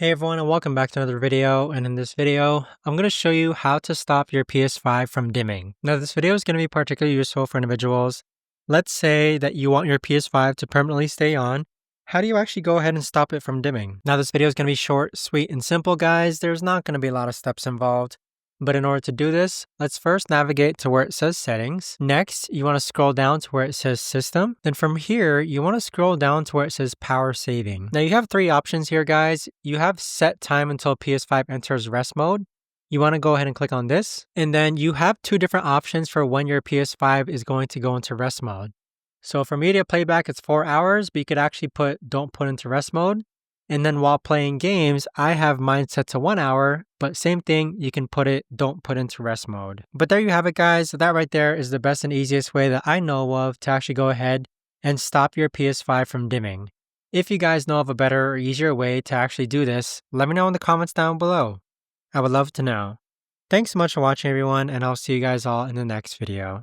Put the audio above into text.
Hey everyone, and welcome back to another video. And in this video, I'm going to show you how to stop your PS5 from dimming. Now this video is going to be particularly useful for individuals. Let's say that you want your PS5 to permanently stay on. How do you actually go ahead and stop it from dimming? Now this video is going to be short, sweet, and simple, guys. There's not going to be a lot of steps involved. But in order to do this, let's first navigate to where it says settings. Next, you want to scroll down to where it says system. Then from here, you want to scroll down to where it says power saving. Now you have three options here, guys. You have set time until PS5 enters rest mode. You want to go ahead and click on this. And then you have two different options for when your PS5 is going to go into rest mode. So for media playback, it's 4 hours, but you could actually put don't put into rest mode. And then while playing games, I have mine set to 1 hour, but same thing, you can put it, don't put into rest mode. But there you have it, guys. That right there is the best and easiest way that I know of to actually go ahead and stop your PS5 from dimming. If you guys know of a better or easier way to actually do this, let me know in the comments down below. I would love to know. Thanks so much for watching, everyone, and I'll see you guys all in the next video.